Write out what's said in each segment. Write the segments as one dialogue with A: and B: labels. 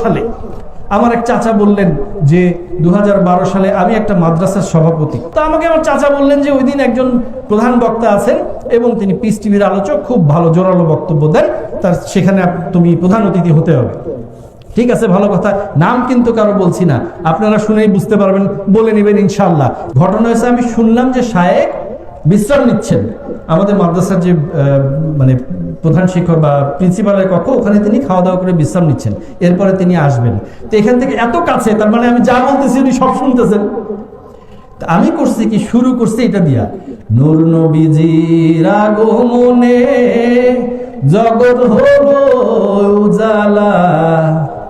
A: সালে আমার এক চাচা বললেন যে 2012 সালে আমি একটা মাদ্রাসার সভাপতি। তো আমাকে আমার চাচা বললেন যে ওই দিন একজন প্রধান বক্তা আছেন এবং তিনি পিস টিভির আলোচক, খুব ভালো জোরালো বক্তব্য দেন, তার সেখানে তুমি প্রধান অতিথি হতে হবে। ঠিক আছে, ভালো কথা, নাম কিন্তু কারো বলছি না, আপনারা শুনেই বুঝতে পারবেন, বলে নেবেন ইনশাআল্লাহ। ঘটনা হয়েছে, আমি শুনলাম যে শায়েখ বিশ্রাম নিচ্ছেন আমাদের মাদ্রাসার যে মানে প্রধান শিক্ষক বা প্রিন্সিপালের কক্ষ, ওখানে তিনি খাওয়া দাওয়া করে বিশ্রাম নিচ্ছেন, এরপরে তিনি আসবেন। তো এখান থেকে এত কাছে, তার মানে আমি যা বলতেছি উনি সব শুনতেছেন। আমি করছি কি, শুরু করছি এটা দিয়া, নূর নবীজির আগমনে জগৎ হলো উজালা।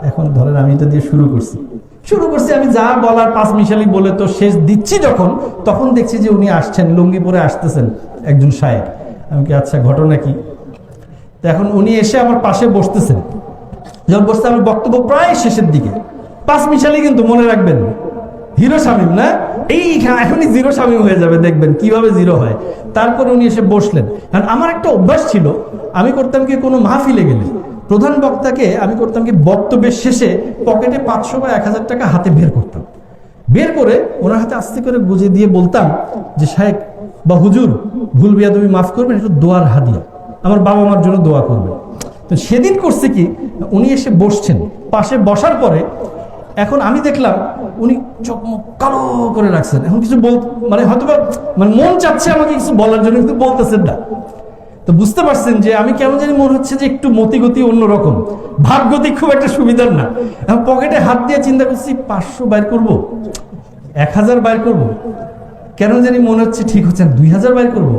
A: এখন ধরেন আমি এটা দিয়ে শুরু করছি, আমি যা বলার 5 মিশালি বলে তো শেষ দিচ্ছি যখন, তখন দেখছি যে উনি আসছেন, লুঙ্গি পরে আসতেছেন একজন শায়েখ। আমি কি আচ্ছা ঘটনা কি? তো এখন উনি এসে আমার পাশে বসতেছেন, যখন বসতে আমার বক্তব্য প্রায় শেষের দিকে, 5 মিশালি কিন্তু মনে রাখবেন, হিরো শামীম না, এই এখনই জিরো শামীম হয়ে যাবে, দেখবেন কিভাবে জিরো হয়। তারপর উনি এসে বসলেন। কারণ আমার একটা অভ্যাস ছিল, আমি করতাম কি কোনো মাহফিলে গেলে প্রধান বক্তাকে আমি করতাম কি বক্তব্যের শেষে পকেটে 500 বা 1000 টাকা হাতে বের করতাম, বের করে ওনার হাতে আস্তে করে গুজে দিয়ে বলতাম যে শায়েখ বা হুজুর ভুল বিয়াদবি মাফ করবেন, একটু দোয়ার হাদিয়া, আমার বাবা মার জন্য দোয়া করবেন। তো সেদিন করছে কি, উনি এসে বসছেন, পাশে বসার পরে এখন আমি দেখলাম উনি চোখ মুখ কালো করে রাখছেন। এখন কিছু মানে হয়তো মানে মন চাচ্ছে আমাকে কিছু বলার জন্য, কিন্তু বলতেছেন না। তো বুঝতে পারছেন যে আমি কেমন জানি মনে হচ্ছে যে একটু মতিগতি অন্যরকম, ভাবগতি খুব একটা সুবিধার না। আমি পকেটে হাত দিয়ে চিন্তা করছি 500 বাইর করবো, 1000 বাইর করব, কেন জানি মনে হচ্ছে ঠিক হচ্ছে না, 2000 বাইর করব,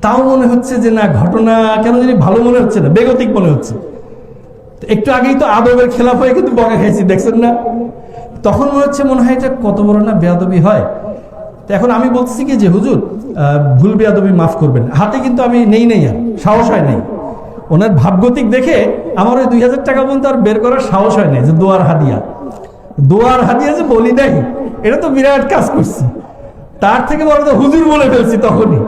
A: তাও মনে হচ্ছে যে না, ঘটনা কেন জানি ভালো মনে হচ্ছে না, বেগতিক মনে হচ্ছে। একটু আগেই তো আদবের খেলাফ হয়ে কিন্তু বকা খাইছি, দেখছেন না? তখন মনে হয় এটা কত বড় না বেয়াদবি হয়। তো এখন আমি বলছি কি যে হুজুর ভুল বেয়াদবি মাফ করবেন, হাতে কিন্তু আমি নেই আর সাহস হয় নাই। ওনার ভাবগতিক দেখে আমার ওই 2000 টাকা পর্যন্ত আর বের করার সাহস হয় নাই, যে দোয়ার হাদিয়া যে বলি নাই, এটা তো বিরাট কাজ করছি। তার থেকে বড় তো হুজুর বলে ফেলছি, তখনই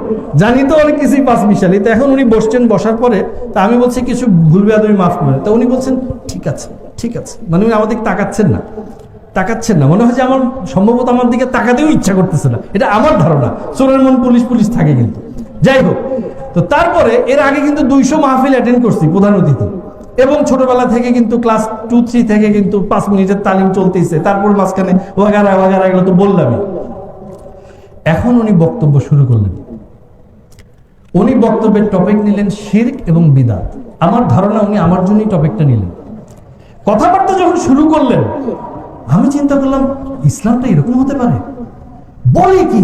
A: জানি তো অনেক কিছুই 5 মিশালি। তো এখন উনি বসছেন, বসার পরে তা আমি বলছি কিছু ভুল বেয়াদবি মাফ করবেন। তো উনি বলছেন ঠিক আছে, মানে উনি আমার দিকে তাকাচ্ছেন না, মনে হয় যে আমার সম্ভবত আমার দিকে তাকাতেও ইচ্ছা করতেছে না, এটা আমার ধারণা। চোরের মন পুলিশ থাকে কিন্তু, যাই হোক। তো তারপরে এর আগে কিন্তু 200 মাহফিল অ্যাটেন্ড করছি প্রধান অতিথি, এবং ছোটবেলা থেকে কিন্তু ক্লাস 2-3 থেকে কিন্তু 5 মিনিটের তালিম চলতেছে, তারপর মাঝখানে ওয়াগারা এগুলো তো বললামই। এখন উনি বক্তব্য শুরু করলেন, উনি বক্তব্যের টপিক নিলেন শিরক এবং বিদআত। আমার ধারণা উনি আমার জন্যই টপিকটা নিলেন। কথাবার্তা যখন শুরু করলেন, আমি চিন্তা করলাম ইসলামটা এরকম হতে পারে, বলে কি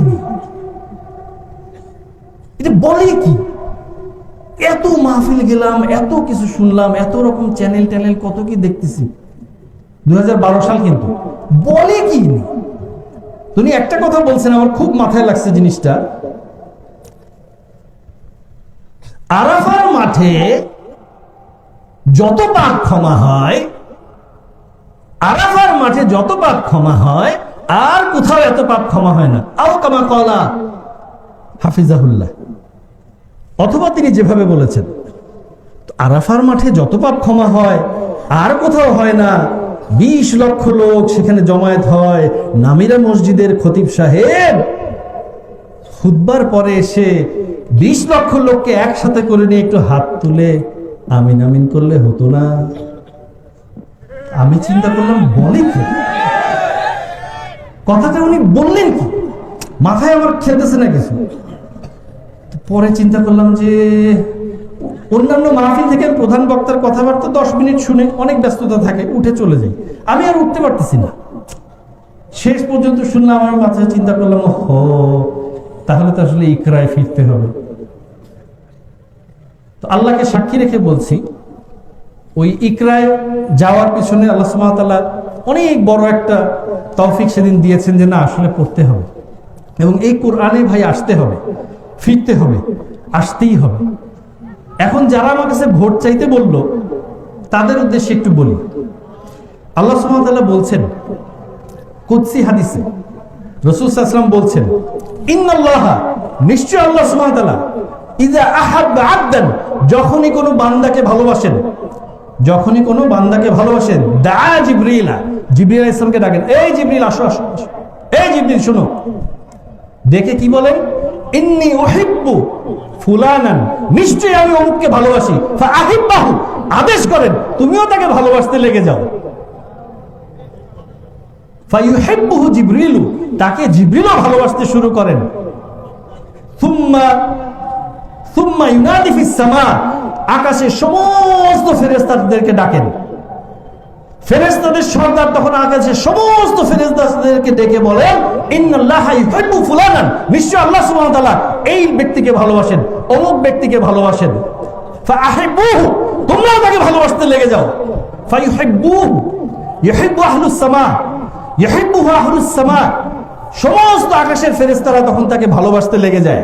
A: এটা, বলে কি? এত মাহফিল গেলাম, এত কিছু শুনলাম, এত রকম চ্যানেল কত কি দেখতেছি, 2012 সাল, কিন্তু বলে কি? উনি একটা কথা বলছেন, আমার খুব মাথায় লাগছে জিনিসটা। আরাফার মাঠে যত পাপ ক্ষমা হয়, আর কোথাও এত পাপ ক্ষমা হয় না। আও কামা ক্বালা হাফিজাহুল্লাহ, অথবা তিনি যেভাবে বলেছেন, আরাফার মাঠে যত পাপ ক্ষমা হয় আর কোথাও হয় না। 20 লক্ষ লোক সেখানে জমায়েত হয়। নামিরা মসজিদের খতিব সাহেব খুতবার পরে এসে 20 লক্ষ লোককে একসাথে করে নিয়ে একটু হাত তুলে আমিন আমিন করলে হতো না? আমি চিন্তা করলাম বলে কি, কথাটা উনি বললেন কি, মাথায় আমার খেলতেছে না কিছু। পরে চিন্তা করলাম যে অন্যান্য মাহফিল থেকে প্রধান বক্তার কথাবার্তা 10 মিনিট শুনে অনেক ব্যস্ততা থাকে, উঠে চলে যাই, আমি আর উঠতে পারতেছি না। শেষ পর্যন্ত শুনলাম, আমার মাথায় চিন্তা করলাম তাহলে তো আসলে ইকরায় ফিরতে হবে। তো আল্লাহকে সাক্ষী রেখে বলছি, ওই ইকরায় যাওয়ার পিছনে আল্লাহ সুবহানাহু ওয়া তাআলা অনেক বড় একটা তৌফিক সেদিন দিয়েছেন, যে না আসলে পড়তে হবে, এবং এই কোরআনে ভাই আসতে হবে, ফিরতে হবে, আসতেই হবে। এখন যারা আমার কাছে ভোট চাইতে বলল, তাদের উদ্দেশ্যে একটু বলি। আল্লাহ সুবহানাহু ওয়া তাআলা বলছেন কুদসি হাদিসে, রাসূল সাল্লাল্লাহু আলাইহি ওয়াসাল্লাম বলছেন, ইন্নাল্লাহা, নিশ্চয় আল্লাহ সুবহানাহু ওয়া তাআলা, ইযা আহাব্বা আবদান, যখনই কোনো বান্দাকে ভালোবাসেন, যখনই কোনো বান্দাকে ভালোবাসেন, দা জিবরিলা, জিবরিল আলাইহিস সালামকে ডাকেন, এই জিবরিল আসো আসো আসো, এই জিবরিল শোনো। দেখে কি বলেন? ইন্নী উহিব্বু ফুলানান, নিশ্চয়ই আমি অমুককে ভালোবাসি। ফাআহিব্বাহু, আদেশ করেন তুমিও তাকে ভালোবাসতে লেগে যাও। ফায়ুহিব্বুহু জিবরিলু, তাকে জিবরিলও ভালোবাসতে শুরু করেন। সুম্মা ইউনাদি ফিস সামা, আকাশের সমস্ত ফেরেশতাদেরকে ডাকেন। ফেরেশতাদের সর্দার তখন আকাশের সমস্ত ফেরেশতাদেরকে ডেকে বলেন, ইন্নাল্লাহা ইউহিব্বু ফুলানান, নিশ্চয় আল্লাহ সুবহানাহু ওয়া তাআলা এই ব্যক্তিকে ভালোবাসেন, অমুক ব্যক্তিকে ভালোবাসেন। ফাআহিব্বুহু, তোমরাও তাকে ভালোবাসতে লেগে যাও। ফায়ুহিব্বুহু, ইউহিব্বু আহলুস সামা, ইউহিব্বুহু আহলুস সামা, সমস্ত আকাশের ফেরেশতারা তখন তাকে ভালোবাসতে লেগে যায়।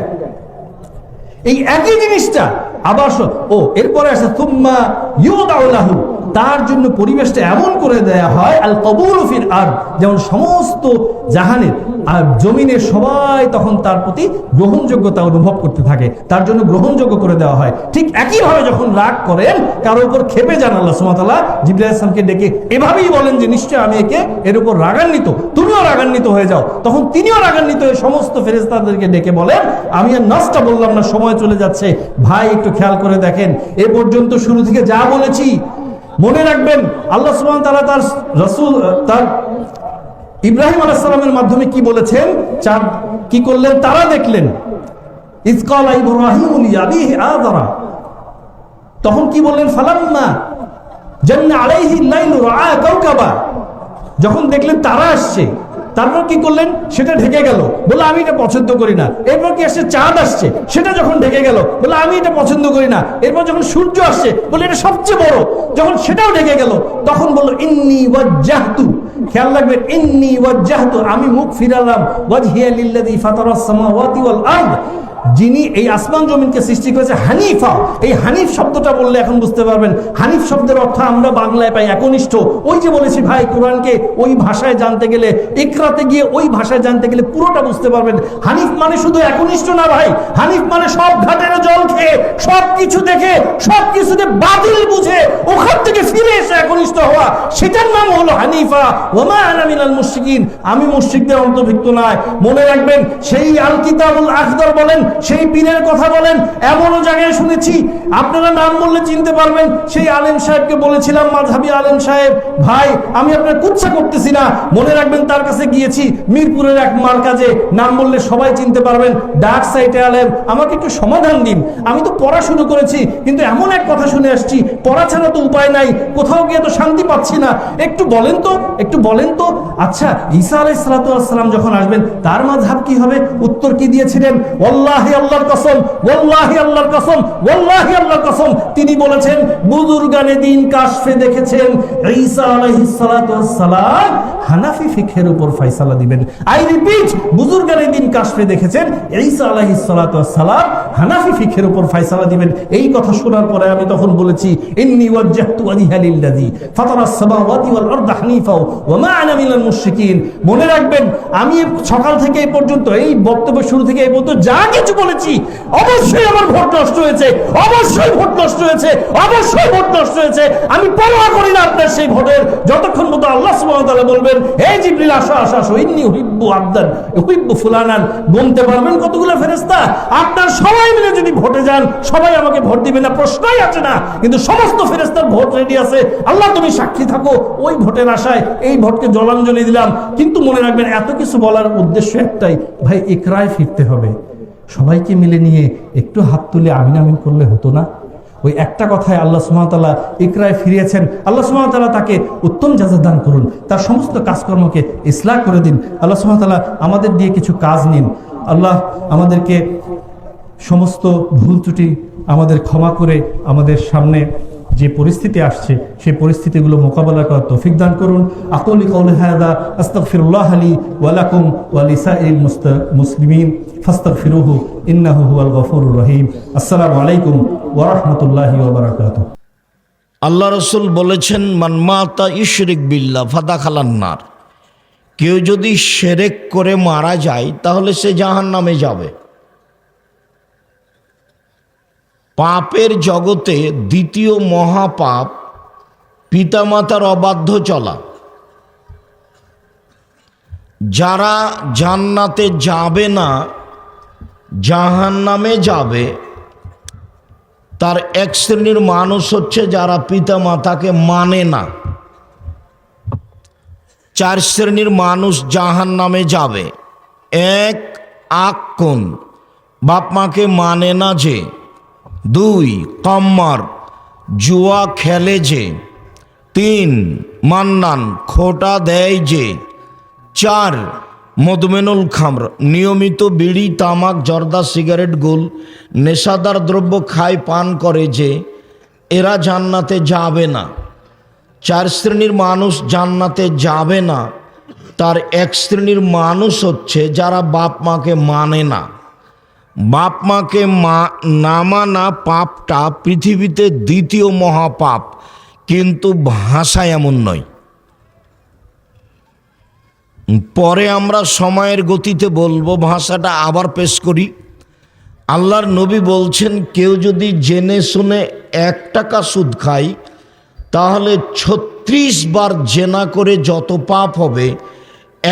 A: এই একই জিনিসটা আবার এরপরে আসে সুম্মা ইউদাউ লাহু, তার জন্য পরিবেশটা এমন করে দেয়া হয় আল কবুল ফিল আরদ, যেমন সমস্ত জাহানের আর জমিনের সবাই তখন তার প্রতি গ্রহণযোগ্যতা অনুভব করতে থাকে, তার জন্য গ্রহণযোগ্য করে দেওয়া হয়। ঠিক একইভাবে যখন রাগ করেন, কারোর উপর ক্ষেপে যান, আল্লাহ সুবহানাহু ওয়া তাআলা জিবরাইল আলাইহিস সালামকে ডেকে এভাবেই বলেন যে নিশ্চয় আমি একে এর উপর রাগান্বিত, তুমিও রাগান্বিত হয়ে যাও। তখন তিনিও রাগান্বিত হয়ে সমস্ত ফেরেশতাদেরকে ডেকে বলেন, আমি আর নাসটা বললাম না, সময় চলে যাচ্ছে, ভাই একটু খেয়াল করে দেখেন, এ পর্যন্ত শুরু থেকে যা বলেছি মনে রাখবেন। আল্লাহ সুবহানাহু ওয়া তাআলা তার রাসূল, তার ইব্রাহিম আলাইহিস সালামের মাধ্যমে কি বলেছেন, চাঁদ কি করলেন, তারা দেখলেন। ইয ক্বালা ইব্রাহিমু লিআবিহি আযারা, তখন কি বললেন, ফালাম্মা জান্না আলাইহি লাইলু রাআ কাওকাবা, যখন দেখলেন তারা আসছে, তারপর কি করলেন, সেটা ঢেকে গেল, বলে আমি এটা পছন্দ করি না। এরপর কি আসছে, চাঁদ আসছে, সেটা যখন ঢেকে গেল, বলে আমি এটা পছন্দ করি না। এরপর যখন সূর্য আসছে, বলে এটা সবচেয়ে বড়, যখন সেটাও ঢেকে গেল, তখন বলল ইন্নী ওয়াজ্জাহতু, খেয়াল রাখবেন, ইন্নী ওয়াজ্জাহতু, আমি মুখ ফিরালাম, ওয়াজহিয়া লিল্লাযী ফাতারাস সামাওয়াতি ওয়াল আরদ, যিনি এই আসমান জমিনকে সৃষ্টি করেছে, হানিফা। এই হানিফ শব্দটা বললে এখন বুঝতে পারবেন, হানিফ শব্দের অর্থ আমরা বাংলায় পাই একনিষ্ঠ। ওই যে বলেছি ভাই, কোরআনকে ওই ভাষায় জানতে গেলে, ইকরাতে গিয়ে ওই ভাষায় জানতে গেলে পুরোটা বুঝতে পারবেন। হানিফ মানে শুধু একনিষ্ঠ না ভাই, হানিফ মানে সব ঘাটের জল খেয়ে, সব কিছু দেখে, সব কিছুকে বাতিল বুঝে ওখান থেকে ফিরে এসে একনিষ্ঠ হওয়া, সেটার নাম হলো হানিফা। ওমা আনা মিনাল মুশরিকিন, আমি মুশরিকদের অন্তর্ভুক্ত নয়। মনে রাখবেন, সেই আল কিতাবুল আখদার বলেন, সেই পীরের কথা বলেন, এমনও জায়গায় শুনেছি, আপনারা নাম বললে চিনতে পারবেন, সেই আলেম সাহেবকে বলেছিলাম, মাযহাবী আলেম সাহেব, ভাই আমি আপনার কুৎসা করতেছি না, মনে রাখবেন তার কাছে গিয়েছি মিরপুরের এক মার্কাজে, নাম বললে সবাই চিনতে পারবেন, ডার্ক সাইটে আলেম, আমাকে একটু সমাধান দিন, আমি তো পড়া শুরু করেছি, কিন্তু এমন এক কথা শুনে আসছি, পড়া ছাড়া তো উপায় নাই, কোথাও গিয়ে তো শান্তি পাচ্ছি না, একটু বলেন তো, একটু বলেন তো। আচ্ছা, ঈসা আলাইহিস সালাতু ওয়াস সালাম যখন আসবেন, তার মাযহাব কি হবে? উত্তর কি দিয়েছিলেন? ওয়াল্লাহি আল্লাহর কসম, ওয়াল্লাহি আল্লাহর কসম, ওয়াল্লাহি আল্লাহর কসম, তিনি বলেছেন বুজুর্গানে দিন কাশফে দেখেছেন ঈসা আলাইহিস সালাতু ওয়াস সালাম হানাফি ফিকহের উপর ফয়সালা দিবেন। আই রিপিট, বুজুর্গানে দিন কাশফে দেখেছেন ঈসা আলাইহিস সালাতু ওয়াস সালাম হানাফি ফিকহের উপর ফয়সালা দিবেন। এই কথা শোনার পরে আমি তখন বলেছি, ইন্নী ওয়াজ্জাহতু ওয়াজহিয়া লিল্লাযী ফাতারাস সামাওয়াতি ওয়াল আরদা হানিফা ওয়া মা আনা মিনাল মুশরিকিন। মনে রাখবেন, আমি সকাল থেকে এই পর্যন্ত, এই বক্তব্য শুরু থেকে এই পর্যন্ত যা কিছু বলেছি, অবশ্যই আমার ভোট নষ্ট হয়েছে, অবশ্যই ভোট নষ্ট হয়েছে, অবশ্যই ভোট নষ্ট হয়েছে। আমি পরোয়া করি না আপনার সেই ভোটের, যতক্ষণ পর্যন্ত আল্লাহ সুবহানাহু ওয়া তাআলা বলবেন, হে জিবরিল আসো আসো আসো, ইন্নী উহিব্বু আবদান উহিব্বু ফুলানান। গুনতে পারবেন কতগুলো ফেরেশতা? আপনার সবাই মিলে যদি ভোটে যান, সবাই আমাকে ভোট দিবে না, প্রশ্নই আছে না, কিন্তু সমস্ত ফেরেশতার ভোট রেডি আছে। আল্লাহ তুমি সাক্ষী থাকো, ওই ভোটের আশায় এই ভোটকে জলাঞ্জলি দিলাম। কিন্তু মনে রাখবেন, এত কিছু বলার উদ্দেশ্য একটাই, ভাই ইকরায় ফিরতে হবে। সবাইকে মিলে নিয়ে একটু হাত তুলে আমিন আমিন করলে হতো না? ওই একটা কথায় আল্লাহ সুবহানাহু ওয়া তাআলা ইকরায় ফিরিয়েছেন। আল্লাহ সুবহানাহু ওয়া তাআলা তাকে উত্তম জাযা দান করুন, তার সমস্ত কাজকর্মকে ইসলাহ করে দিন। আল্লাহ সুবহানাহু ওয়া তাআলা আমাদের দিয়ে কিছু কাজ নিন। আল্লাহ আমাদেরকে সমস্ত ভুল ত্রুটি আমাদের ক্ষমা করে আমাদের সামনে যে পরিস্থিতি আসছে সেই পরিস্থিতিগুলো মোকাবেলা করার তৌফিক দান করুন। আকুলু কাউলি হাযা আস্তাগফিরুল্লাহ লি ওয়া লাকুম ওয়া লিসাইরিল মুসলিমিন ফাস্তাগফিরুহু ইন্নাহু হুয়াল গফুরুর রহিম। আসসালামু আলাইকুম ওয়া রাহমাতুল্লাহি ওয়া বারাকাতুহু।
B: আল্লাহ রাসূল বলেছেন, মান মাতা ইশরিক বিল্লাহ ফাদাখালান নার, কেউ যদি শিরক করে মারা যায় তাহলে সে জাহান্নামে যাবে। পাপের জগতে দ্বিতীয় মহাপাপ পিতামাতার অবাধ্য চলা, যারা জান্নাতে যাবে না জাহান্নামে যাবে, তার এক শ্রেণীর মানুষ হচ্ছে যারা পিতামাতাকে মানে না। 4 শ্রেণীর মানুষ জাহান্নামে যাবে। 1, আক্কুন, বাপ মাকে মানে না যে। 2, কম্মার, জুয়া খেলে যে। 3, মান্নান, খোটা দেয় যে। 4, মদমেনুল খামর, নিয়মিত বিড়ি তামাক জর্দা সিগারেট গুল নেশাদার দ্রব্য খায় পান করে যে, এরা জান্নাতে যাবে না। 4 শ্রেণীর মানুষ জান্নাতে যাবে না। তার এক শ্রেণীর মানুষ হচ্ছে যারা বাপ মাকে মানে না। বাপ মাকে না মানা পাপটা পৃথিবীতে দ্বিতীয় মহাপাপ, কিন্তু ভাষা এমন নয়। পরে আমরা সময়ের গতিতে বলবো, ভাষাটা আবার পেশ করি। আল্লাহর নবী বলছেন, কেউ যদি জেনে শুনে 1 টাকা সুদ খায়, তাহলে 36 বার জেনা করে যত পাপ হবে,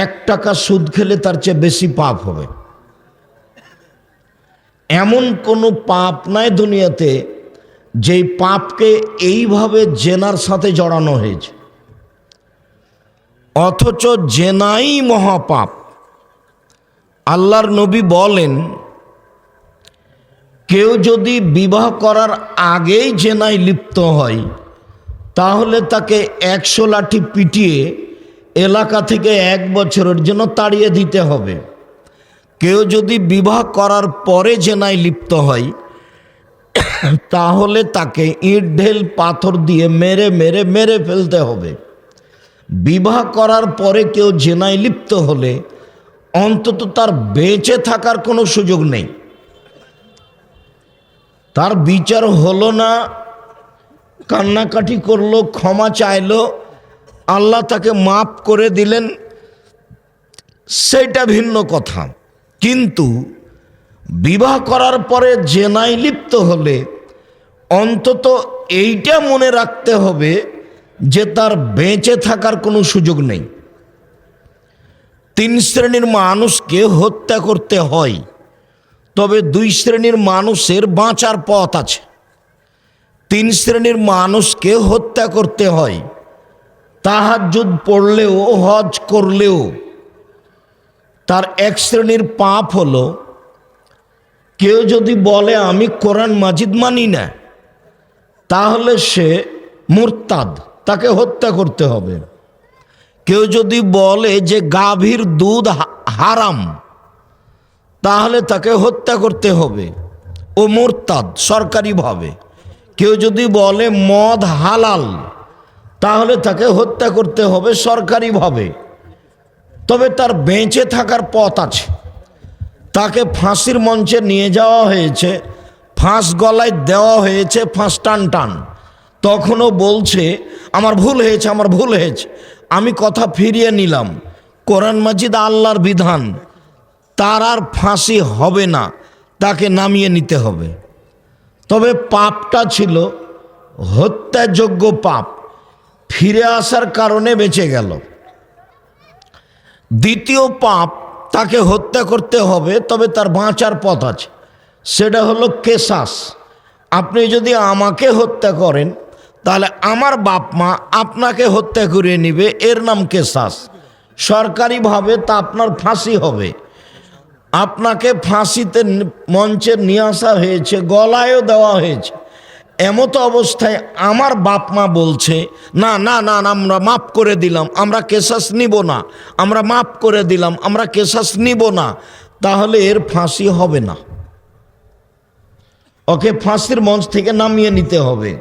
B: 1 টাকা সুদ খেলে তার চেয়ে বেশি পাপ হবে। এমন কোনো পাপ নাই দুনিয়াতে যেই পাপকে এইভাবে জেনার সাথে জড়ানো হয়েছে, অথচ জেনাই মহাপাপ। আল্লাহর নবী বলেন, কেউ যদি বিবাহ করার আগেই জেনায় লিপ্ত হয়, তাহলে তাকে 100 লাঠি পিটিয়ে এলাকা থেকে 1 বছরের জন্য তাড়িয়ে দিতে হবে। কেউ যদি বিবাহ করার পরে জেনায় লিপ্ত হয়, তাহলে তাকে ইট ঢেল পাথর দিয়ে মেরে মেরে মেরে ফেলতে হবে। বিবাহ করার পরে কেউ জেনায় লিপ্ত হলে অন্তত তার বেঁচে থাকার কোনো সুযোগ নেই। তার বিচার হলো না, কান্নাকাটি করলো, ক্ষমা চাইলো, আল্লাহ তাকে মাফ করে দিলেন, সেটা ভিন্ন কথা। কিন্তু বিবাহ করার পরে জেনায় লিপ্ত হলে অন্তত এইটা মনে রাখতে হবে যে তার বেঁচে থাকার কোনো সুযোগ নেই। 3 শ্রেণীর মানুষকে হত্যা করতে হয়, তবে 2 শ্রেণীর মানুষের বাঁচার পথ আছে। 3 শ্রেণীর মানুষকে হত্যা করতে হয়, তাহাজ্জুদ পড়লেও হজ করলেও। তার 1 শ্রেণীর পাপ হলো, কেউ যদি বলে আমি কোরআন মাজিদ মানি না, তাহলে সে মুরতাদ, তাকে হত্যা করতে হবে। কেউ যদি বলে যে গাভীর দুধ হারাম, তাহলে তাকে হত্যা করতে হবে, ও মুরতাদ সরকারিভাবে। কেউ যদি বলে মদ হালাল, তাহলে তাকে হত্যা করতে হবে সরকারিভাবে। তবে তার বেঁচে থাকার পথ আছে। তাকে ফাঁসির মঞ্চে নিয়ে যাওয়া হয়েছে, ফাঁস গলায় দেওয়া হয়েছে, ফাঁস টান টান, তখনও বলছে আমার ভুল হয়েছে, আমার ভুল হয়েছে, আমি কথা ফিরিয়ে নিলাম, কোরআন মাজিদ আল্লাহর বিধান, তার আর ফাঁসি হবে না, তাকে নামিয়ে নিতে হবে। তবে পাপটা ছিল হত্যাযোগ্য পাপ, ফিরে আসার কারণে বেঁচে গেল। দ্বিতীয় পাপ, তাকে হত্যা করতে হবে, তবে তার বাঁচার পথ আছে, সেটা হলো কেসাস। আপনি যদি আমাকে হত্যা করেন, তাহলে আমার বাপ মা আপনাকে হত্যা করে নেবে, এর নাম কেসাস। সরকারিভাবে তা আপনার ফাঁসি হবে। আপনাকে ফাঁসিতে মঞ্চে নিয়ে আসা হয়েছে, গলায়ও দেওয়া হয়েছে, এমতো অবস্থায় আমার বাপ মা বলছে না না না, আমরা মাফ করে দিলাম, আমরা কেসাস নিব না, আমরা মাফ করে দিলাম, আমরা কেসাস নিব না, তাহলে এর ফাঁসি হবে না, ওকে ফাঁসির মঞ্চ থেকে নামিয়ে নিতে হবে।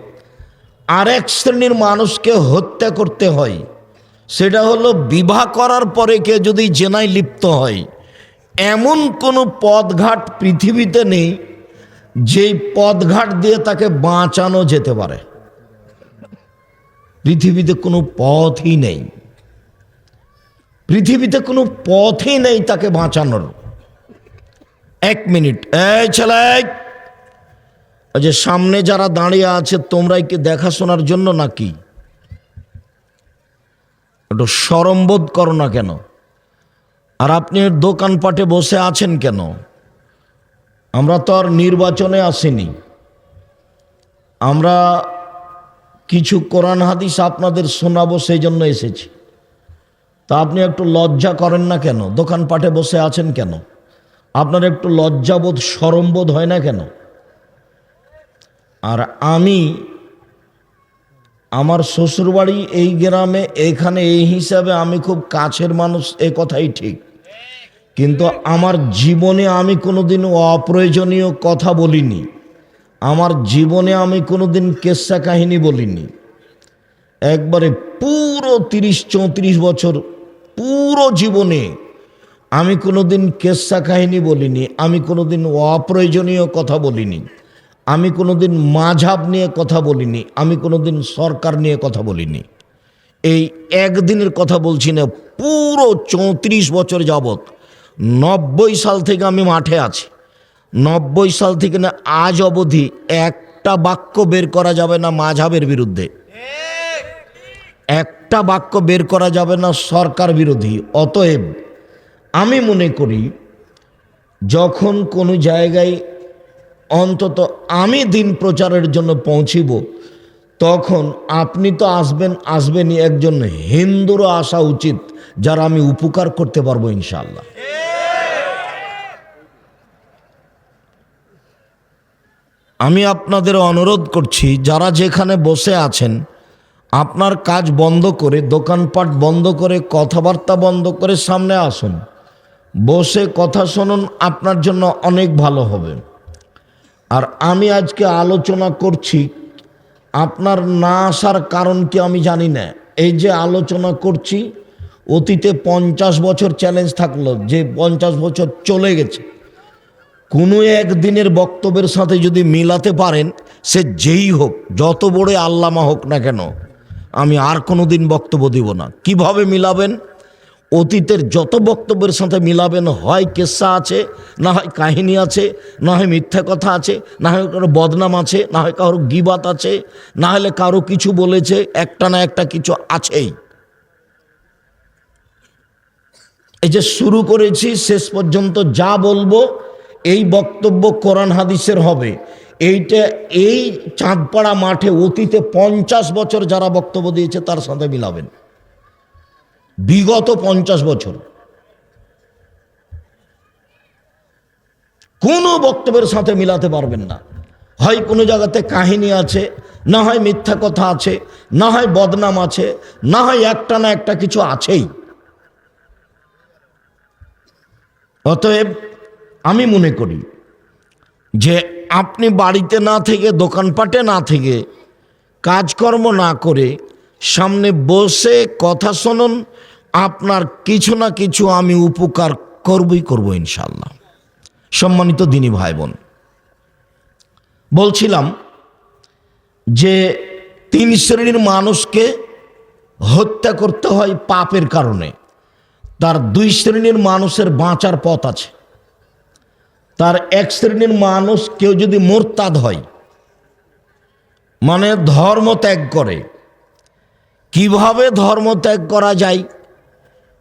B: আরেক শ্রেণীর মানুষকে হত্যা করতে হয়, সেটা হলো বিবাহ করার পরে কেউ যদি জেনায় লিপ্ত হয়, এমন কোনো পথঘাট পৃথিবীতে নেই যেই পথঘাট দিয়ে তাকে বাঁচানো যেতে পারে। পৃথিবীতে কোনো পথই নেই, পৃথিবীতে কোনো পথই নেই তাকে বাঁচানোর। 1 মিনিট, এই ছেলে, ওই যে সামনে যারা দাঁড়িয়ে আছে, তোমরাই কি দেখাশোনার জন্য নাকি? একটু শরমবোধ করো না কেন? আর আপনি দোকানপাটে বসে আছেন কেন? আমরা তো আর নির্বাচনে আসিনি। আমরা কিছু কোরআন হাদিস আপনাদের শোনাবো, সেই জন্য এসেছি। তা আপনি একটু লজ্জা করেন না কেন? দোকানপাটে বসে আছেন কেন? আপনার একটু লজ্জাবোধ শরমবোধ হয় না কেন? আর আমি, আমার শ্বশুরবাড়ি এই গ্রামে, এইখানে, এই হিসাবে আমি খুব কাছের মানুষ, এ কথাই ঠিক। কিন্তু আমার জীবনে আমি কোনোদিন অপ্রয়োজনীয় কথা বলিনি। আমার জীবনে আমি কোনোদিন কেচ্ছা কাহিনী বলিনি। একবারে পুরো 30-34 বছর পুরো জীবনে আমি কোনোদিন কেচ্ছা কাহিনী বলিনি। আমি কোনোদিন অপ্রয়োজনীয় কথা বলিনি। আমি কোনোদিন মাঝহাব নিয়ে কথা বলিনি। আমি কোনোদিন সরকার নিয়ে কথা বলিনি। এই একদিনের কথা বলছি না, পুরো 34 বছর যাবৎ, 90 সাল থেকে আমি মাঠে আছি। 90 সাল থেকে না আজ অবধি একটা বাক্য বের করা যাবে না মাঝহাবের বিরুদ্ধে, একটা বাক্য বের করা যাবে না সরকার বিরোধী। অতএব আমি মনে করি, যখন কোনো জায়গায় অন্তত আমি দিন প্রচারের জন্য পৌঁছিব, তখন আপনি তো আসবেনই, একজন হিন্দুরও আসা উচিত, যারা আমি উপকার করতে পারবো ইনশাআল্লাহ। আমি আপনাদের অনুরোধ করছি, যারা যেখানে বসে আছেন, আপনার কাজ বন্ধ করে, দোকানপাট বন্ধ করে, কথাবার্তা বন্ধ করে সামনে আসুন, বসে কথা শুনুন, আপনার জন্য অনেক ভালো হবে। আর আমি আজকে আলোচনা করছি, আপনার না আসার কারণ কি আমি জানি না। এই যে আলোচনা করছি, অতীতে 50 বছর চ্যালেঞ্জ থাকলো, যে 50 বছর চলে গেছে, কোনো একদিনের বক্তব্যের সাথে যদি মিলাতে পারেন, সে যেই হোক, যত বড় আল্লামা হোক না কেন, আমি আর কোনো দিন বক্তব্য দিব না। কিভাবে মিলাবেন? অতীতের যত বক্তব্যের সাথে মিলাবেন, হয় কেসা আছে, না হয় কাহিনী আছে, না হয় মিথ্যা কথা আছে, না হয় কারো বদনাম আছে, না হয় কারো গিবাত আছে, না হলে কারো কিছু বলেছে, একটা না একটা কিছু আছেই। এই যে শুরু করেছি, শেষ পর্যন্ত যা বলবো এই বক্তব্য কোরআন হাদিসের হবে। এইটা এই চাঁদপাড়া মাঠে অতীতে 50 বছর যারা বক্তব্য দিয়েছে তার সাথে মিলাবেন, বিগত 50 বছর কোনো বক্তব্যের সাথে মিলাতে পারবেন না। হয় কোনো জায়গাতে কাহিনী আছে, না হয় মিথ্যা কথা আছে, না হয় বদনাম আছে, না হয় একটা না একটা কিছু আছেই। অতএব আমি মনে করি যে আপনি বাড়িতে না থেকে, দোকানপাটে না থেকে, কাজকর্ম না করে সামনে বসে কথা শুনুন, আপনার কিছু না কিছু আমি উপকার করব ইনশাআল্লাহ। সম্মানিত দিনী ভাই বোন, বলছিলাম যে 3 শ্রেণীর মানুষকে হত্যা করতে হয় পাপের কারণে। তার 2 শ্রেণীর মানুষের বাঁচার পথ আছে। তার 1 শ্রেণীর মানুষ, কেউ যদি মোরতাদ হয়, মানে ধর্ম ত্যাগ করে। কিভাবে ধর্ম ত্যাগ করা যায়?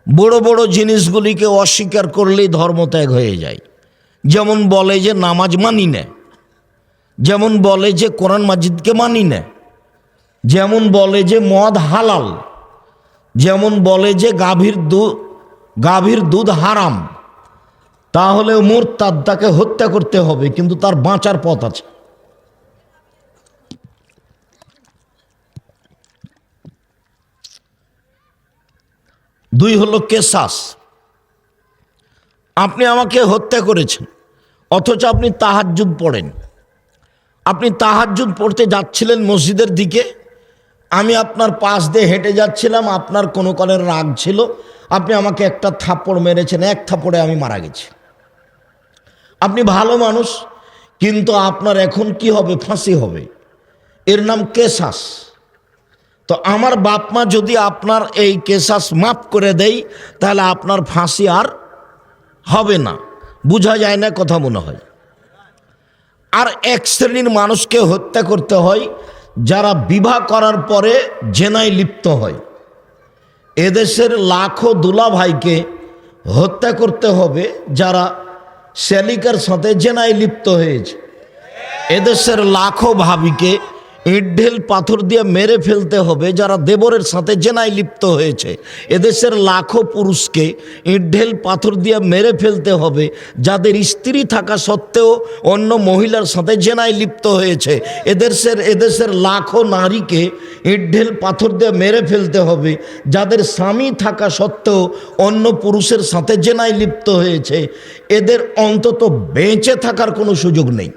B: বড় বড় জিনিসগুলিকে অস্বীকার করলেই ধর্ম ত্যাগ হয়ে যায়। যেমন বলে যে নামাজ মানি না, যেমন বলে যে কোরআন মাজিদকে মানি না, যেমন বলে যে মদ হালাল, যেমন বলে যে গাভীর দুধ হারাম। তাহলে মুরতাদ, তাকে হত্যা করতে হবে, কিন্তু তার বাঁচার পথ আছে। দুই হলো কেসাস। আপনি আমাকে হত্যা করেছেন, অথচ আপনি তাহাজ্জুদ পড়েন। আপনি তাহাজ্জুদ পড়তে যাচ্ছিলেন মসজিদের দিকে, আমি আপনার পাশ দিয়ে হেঁটে যাচ্ছিলাম, আপনার কোনো কলের রাগ ছিল, আপনি আমাকে একটা থাপ্পড় মেরেছেন, 1 থাপ্পড়ে আমি মারা গেছি। আপনি ভালো মানুষ, কিন্তু আপনার এখন কি হবে? ফাঁসি হবে। এর নাম কেসাস। তো আমার বাপ মা যদি আপনার এই কেসাস মাফ করে দেয়, তাহলে আপনার ফাঁসি আর হবে না। বোঝা যায় না কথা মনে হয়। আর 1 শ্রেণীর মানুষকে হত্যা করতে হয় যারা বিবাহ করার পরে জেনায় লিপ্ত হয়। এদেশের লাখো দুলাভাইকে হত্যা করতে হবে যারা শ্যালিকার সাথে জেনায় লিপ্ত হয়েছে। এদেশের লাখো ভাবিকে ইট ঢিল পাথর দিয়ে মেরে ফেলতে হবে যারা দেবরের সাথে জেনায় লিপ্ত হয়েছে। এদেশের লাখো পুরুষকে ইট ঢিল পাথর দিয়ে মেরে ফেলতে হবে যাদের স্ত্রী থাকা সত্ত্বেও অন্য মহিলার সাথে জেনায় লিপ্ত হয়েছে। এদেশের লাখো নারীকে ইট ঢিল পাথর দিয়ে মেরে ফেলতে হবে যাদের স্বামী থাকা সত্ত্বেও অন্য পুরুষের সাথে জেনায় লিপ্ত হয়েছে। এদের অন্তত বেঁচে থাকার কোনো সুযোগ নেই।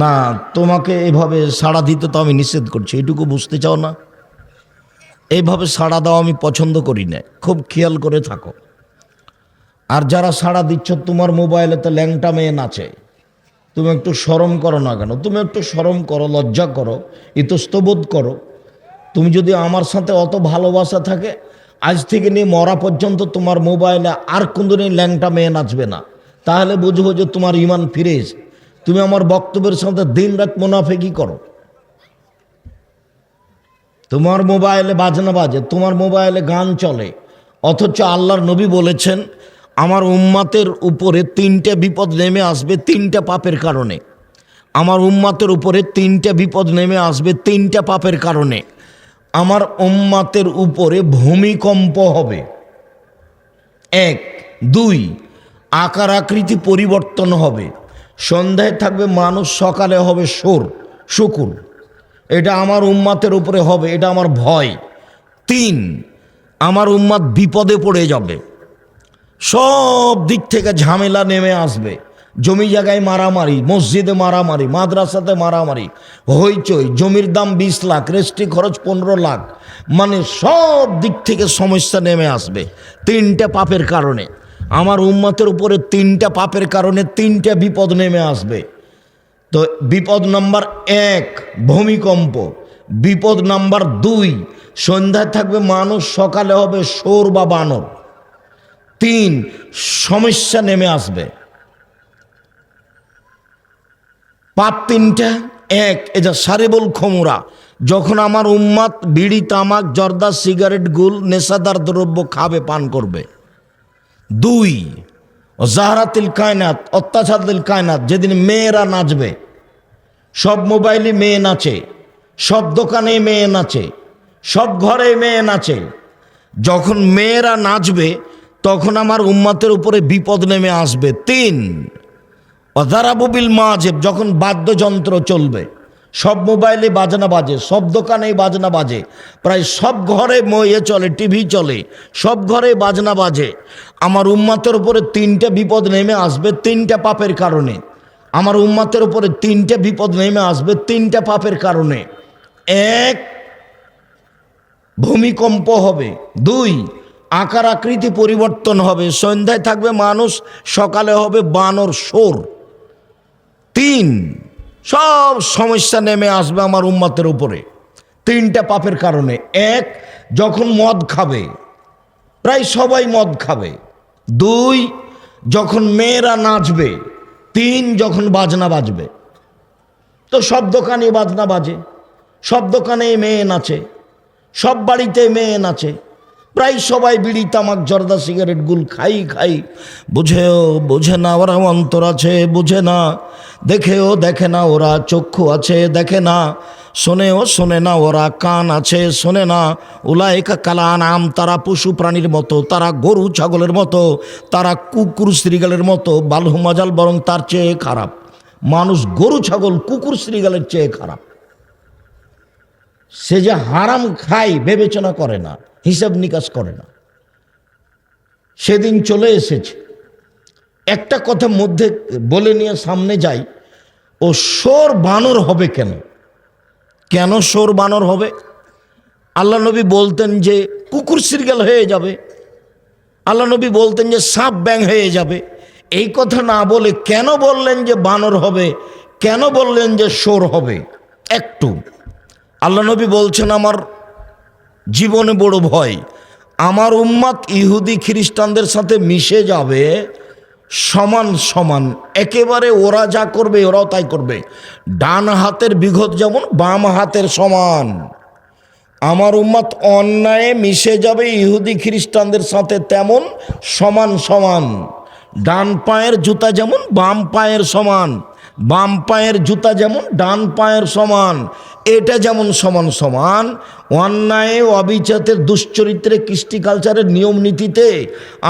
B: না, তোমাকে এভাবে সাড়া দিতে তো আমি নিষেধ করছি, এটুকু বুঝতে চাও না? এইভাবে সাড়া দাও আমি পছন্দ করি না, খুব খেয়াল করে থাকো। আর যারা সাড়া দিচ্ছ তোমার মোবাইলে তো ল্যাংটা মেয়ে নাচে, তুমি একটু শরম করো না কেন? তুমি একটু শরম করো, লজ্জা করো, ইতস্তবোধ করো। তুমি যদি আমার সাথে অত ভালোবাসা থাকে, আজ থেকে নিয়ে মরা পর্যন্ত তোমার মোবাইলে আর কোনদিনই ল্যাংটা মেয়ে নাচবে না, তাহলে বুঝবো যে তোমার ঈমান ফিরে এসে। তুমি আমার বক্তব্যের সাথে দিন রাত মুনাফিকি করো। তোমার মোবাইলে বাজনা বাজে, তোমার মোবাইলে গান চলে, অথচ আল্লাহর নবী বলেছেন আমার উম্মাতের উপরে 3টে বিপদ নেমে আসবে 3টে পাপের কারণে। আমার উম্মাতের উপরে 3টে বিপদ নেমে আসবে 3টে পাপের কারণে। আমার উম্মাতের উপরে ভূমিকম্প হবে, 1, 2 আকার আকৃতি পরিবর্তন হবে, সন্ধ্যায় থাকবে মানুষ, সকালে হবে শুকুর। এটা আমার উম্মাতের উপরে হবে, এটা আমার ভয়। 3 আমার উম্মাত বিপদে পড়ে যাবে, সব দিক থেকে ঝামেলা নেমে আসবে। জমি জায়গায় মারামারি, মসজিদে মারামারি, মাদ্রাসাতে মারামারি, হইচই, জমির দাম 20 লাখ, রেজিস্ট্রি খরচ 15 লাখ, মানে সব দিক থেকে সমস্যা নেমে আসবে 3টে পাপের কারণে। আমার উম্মতের উপরে 3টে পাপের কারণে 3টে বিপদ নেমে আসবে। তো বিপদ নাম্বার 1 ভূমিকম্প, বিপদ নাম্বার 2 সন্ধ্যায় থাকবে মানুষ, সকালে হবে শোর বা বানর। 3 সমস্যা নেমে আসবে। পাপ 3টা। 1 এটা সারিবুল খমুরা, যখন আমার উম্মাত বিড়ি, তামাক, জর্দা, সিগারেট, গুল, নেশাদার দ্রব্য খাবে, পান করবে। 2 জাহরাতিল কায়নাত, অত্যাচারিল কায়নাত, যেদিন মেয়েরা নাচবে, সব মোবাইলে মেয়ে নাচে, সব দোকানে মেয়ে নাচে, সব ঘরে মেয়ে নাচে। যখন মেয়েরা নাচবে তখন আমার উম্মাতের উপরে বিপদ নেমে আসবে। 3 অজারাবুবিল মাজেব, যখন বাদ্যযন্ত্র চলবে, সব মোবাইলে বাজনা বাজে, সব দোকানেই বাজনা বাজে, প্রায় সব ঘরে চলে, টিভি চলে, সব ঘরে বাজনা বাজে। আমার উম্মাতের উপরে 3টে বিপদ নেমে আসবে 3টে পাপের কারণে। আমার উম্মাতের উপরে 3টে বিপদ নেমে আসবে 3টে পাপের কারণে। 1 ভূমিকম্প হবে, 2 আকার আকৃতি পরিবর্তন হবে, সন্ধ্যায় থাকবে মানুষ, সকালে হবে বানর, শোর। 3 সব সমস্যা নেমে আসবে আমার উম্মতের উপরে 3টে পাপের কারণে। 1 যখন মদ খাবে, প্রায় সবাই মদ খাবে। 2 যখন মেয়েরা নাচবে। 3 যখন বাজনা বাজবে। তো সব দোকানে বাজনা বাজে, সব দোকানে মেয়ে নাচে, সব বাড়িতে মেয়ে নাচে, প্রায় সবাই বিড়ি, তামাক, জর্দা, সিগারেট, গুল খাই। বোঝে না ওরা, অন্তর আছে বুঝে না, দেখেও দেখে না ওরা, চক্ষু আছে দেখে না, শোনে না ওরা, কান আছে শোনে না। উলাইকা কালা আনাম, তারা পশু প্রাণীর মতো, তারা গরু ছাগলের মতো, তারা কুকুর শ্রীগালের মতো, বালহুমাজাল, বরং তার চেয়ে খারাপ। মানুষ গরু ছাগল কুকুর শ্রীগালের চেয়ে খারাপ। সে যে হারাম খায় বিবেচনা করে না, হিসাব নিকাশ করে না। সেদিন চলে এসেছে। একটা কথা মধ্যে বলে নিয়ে সামনে যাই, ও শোর বানর হবে কেন? কেন শোর বানর হবে? আল্লাহ নবী বলতেন যে কুকুর শ্রীগাল হয়ে যাবে, আল্লাহ নবী বলতেন যে সাপ ব্যাং হয়ে যাবে। এই কথা না বলে কেন বললেন যে বানর হবে, কেন বললেন যে শোর হবে? একটু আল্লাহ নবী বলছেন আমার জীবনে বড় ভয়, আমার উম্মাত ইহুদি খ্রিস্টানদের সাথে মিশে যাবে সমান, একেবারে ওরা যা করবে ওরাও তাই করবে। ডান হাতের বিঘত যেমন বাম হাতের সমান। আমার উম্মত অন্যায়ে মিশে যাবে ইহুদি খ্রিস্টানদের সাথে, তেমন সমান সমান। ডান পায়ের জুতা যেমন বাম পায়ের সমান, বাম পায়ের জুতা যেমন ডান পায়ের সমান, এটা যেমন সমান সমান, অন্যায় অবিচারের দুশ্চরিত্রে কৃষ্টি কালচারের নিয়ম নীতিতে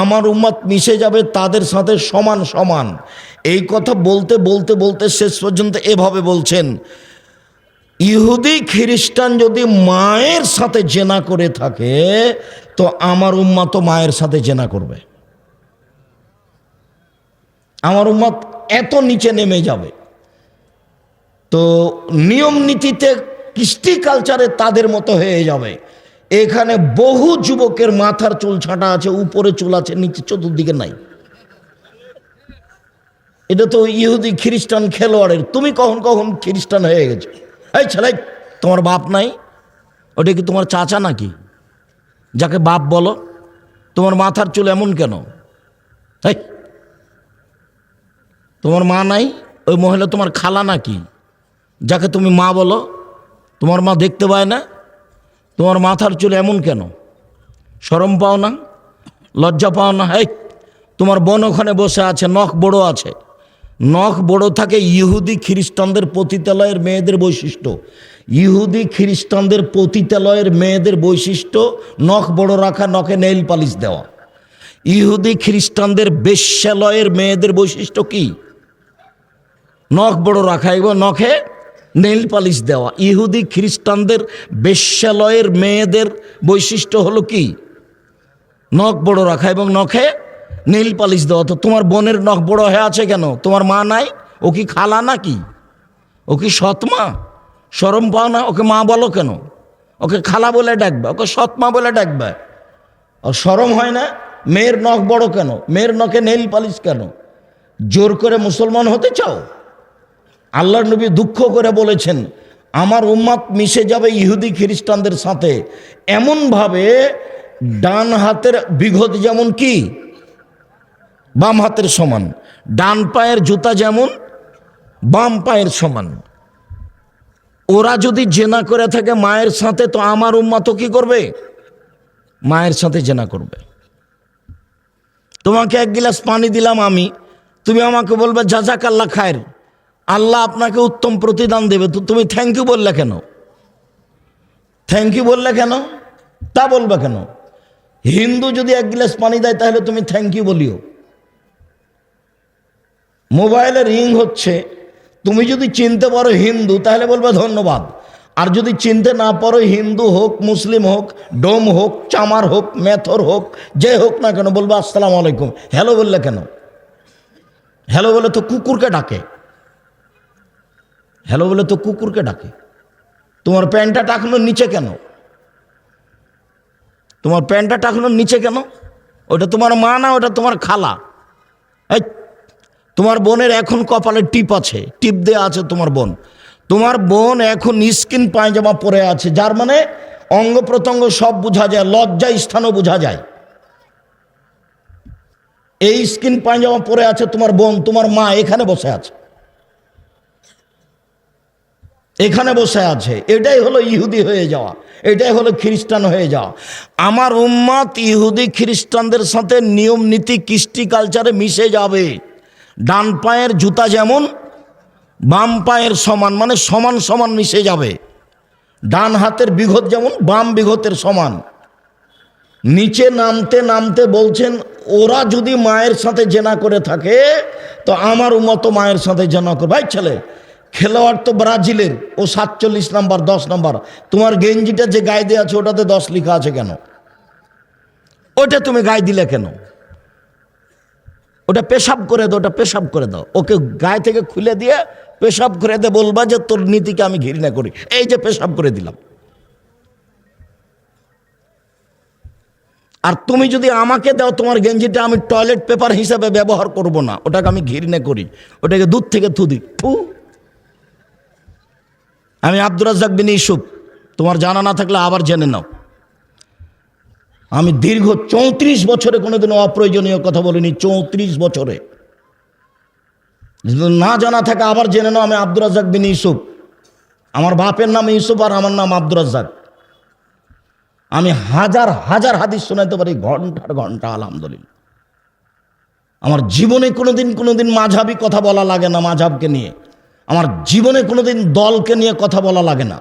B: আমার উম্মত মিশে যাবে তাদের সাথে সমান সমান। এই কথা বলতে বলতে বলতে শেষ পর্যন্ত এভাবে বলছেন, ইহুদি খ্রিস্টান যদি মায়ের সাথে জেনা করে থাকে তো আমার উম্মত তো মায়ের সাথে জেনা করবে। আমার উম্মত এত নিচে নেমে যাবে। তো নিয়ম নীতিতে কৃষ্টি কালচারে তাদের মতো হয়ে যাবে। এখানে বহু যুবকের মাথার চুল ছাঁটা আছে, উপরে চুল আছে, নিচে চতুর্দিকে নাই। এটা তো ইহুদি খ্রিস্টান খেলোয়াড়ের। তুমি কখন কখন খ্রিস্টান হয়ে গেছো? এই ছেলে, তোমার বাপ নাই? ওটা কি তোমার চাচা নাকি যাকে বাপ বলো? তোমার মাথার চুল এমন কেন? এই, তোমার মা নাই? ওই মহিলা তোমার খালা নাকি যাকে তুমি মা বলো? তোমার মা দেখতে পায় না? তোমার মাথার চুল এমন কেন? শরম পাও না? লজ্জা পাও না? এই, তোমার বোন ওখানে বসে আছে, নখ বড় আছে। নখ বড় থাকে ইহুদি খ্রিস্টানদের পতিতালয়ের মেয়েদের বৈশিষ্ট্য। ইহুদি খ্রিস্টানদের পতিতালয়ের মেয়েদের বৈশিষ্ট্য নখ বড় রাখা, নখে নেইল পালিশ দেওয়া। ইহুদি খ্রিস্টানদের বেশ্যালয়ের মেয়েদের বৈশিষ্ট্য কি? নখ বড় রাখা এবং নখে নেইল পালিশ দেওয়া। ইহুদি খ্রিস্টানদের বেশ্যালয়ের মেয়েদের বৈশিষ্ট্য হলো কি? নখ বড় রাখা এবং নখে নেইল পালিশ দেওয়া। তো তোমার বোনের নখ বড় হয়ে আছে কেন? তোমার মা নাই? ও কি খালা নাকি? ও কি সৎমা? শরম পাও না? ওকে মা বলো কেন? ওকে খালা বলে ডাকবে, ওকে সৎমা বলে ডাকবে। আর শরম হয় না? মেয়ের নখ বড় কেন? মেয়ের নখে নেইল পালিশ কেন? জোর করে মুসলমান হতে চাও? আল্লাহর নবী দুঃখ করে বলেছেন, আমার উম্মত মিশে যাবে ইহুদি খ্রিস্টানদের সাথে এমনভাবে, ডান হাতের বিঘত যেমন কি বাম হাতের সমান, ডান পায়ের জুতা যেমন বাম পায়ের সমান। ওরা যদি জেনা করে থাকে মায়ের সাথে, তো আমার উম্মত কি করবে? মায়ের সাথে জেনা করবে। তোমাকে এক গিলাস পানি দিলাম আমি, তুমি আমাকে বলবে জাযাকাল্লাহ খায়ের, আল্লাহ আপনাকে উত্তম প্রতিদান দেবে। তো তুমি থ্যাংক ইউ বললে কেন? থ্যাংক ইউ বললে কেন? তা বলবে কেন? হিন্দু যদি এক গ্লাস পানি দেয় তাহলে তুমি থ্যাংক ইউ বলিও। মোবাইলে রিং হচ্ছে, তুমি যদি চিনতে পারো হিন্দু তাহলে বলবে ধন্যবাদ। আর যদি চিনতে না পারো, হিন্দু হোক, মুসলিম হোক, ডোম হোক, চামার হোক, মেথর হোক, যে হোক না কেন, বলবে আসসালামু আলাইকুম। হ্যালো বললে কেন? হ্যালো বলে তো কুকুরকে ডাকে। হ্যালো বলে তো কুকুরকে ডাকে। তোমার প্যান্টটা টাকানোর নিচে কেন? তোমার প্যান্টটা টাকানোর নিচে কেন? ওটা তোমার মা না, ওটা তোমার খালা। এই, তোমার বোনের এখন কপালে টিপ আছে, টিপ দেওয়া আছে তোমার বোন। তোমার বোন এখন স্কিন পায়জামা পরে আছে, যার মানে অঙ্গ প্রত্যঙ্গ সব বোঝা যায়, লজ্জা স্থানও বোঝা যায়। এই স্কিন পায়জামা পরে আছে তোমার বোন, তোমার মা এখানে বসে আছে, এখানে বসে আছে। এটাই হলো ইহুদি হয়ে যাওয়া, এটাই হলো খ্রিস্টান হয়ে যাওয়া। আমার উম্মত ইহুদি খ্রিস্টানদের সাথে নিয়ম নীতি কৃষ্টি কালচারে মিশে যাবে। ডান পায়ের জুতা যেমন বাম পায়ের সমান, মানে সমান সমান মিশে যাবে। ডান হাতের বিঘত যেমন বাম বিঘতের সমান। নিচে নামতে নামতে বলছেন, ওরা যদি মায়ের সাথে জেনা করে থাকে তো আমার উম্মত মায়ের সাথে জেনা করে। ভাই ছেলে, খেলোয়াড় তো ব্রাজিলের, ও 47 নাম্বার 10 নাম্বার। তোমার গেঞ্জিটা যে গায়ে দিয়ে আছে ওটাতে 10 লেখা আছে কেন? ওটা তুমি গায়ে দিলে কেন? ওটা পেশাব করে দাও, ওটা পেশাব করে দাও। ওকে গায়ে থেকে খুলে দিয়ে পেশাব করে দে, বলবা যে তোর নীতিকে আমি ঘৃণা করি, এই যে পেশাব করে দিলাম। আর তুমি যদি আমাকে দাও তোমার গেঞ্জিটা, আমি টয়লেট পেপার হিসাবে ব্যবহার করব না, ওটাকে আমি ঘৃণা করি, ওটাকে দূর থেকে থুদি। আমি আব্দুর রাজ্জাক বিন ইউসুফ, তোমার জানা না থাকলে আবার জেনে নাও। আমি দীর্ঘ 34 বছরে কোনোদিনও অপ্রয়োজনীয় কথা বলিনি। 34 বছরে, যদি না জানা থাকে আবার জেনে নাও। আমি আব্দুর রাজ্জাক বিন ইউসুফ, আমার বাপের নাম ইউসুফ আর আমার নাম আব্দুর রাজ্জাক। আমি হাজার হাজার হাদিস শোনাতে পারি ঘন্টার ঘন্টা, আলহামদুলিল্লাহ। আমার জীবনে কোনোদিন মাঝহাবি কথা বলা লাগে না, মাঝহাবকে নিয়ে। আমার জীবনে কোনোদিন দলকে নিয়ে কথা বলা লাগে না।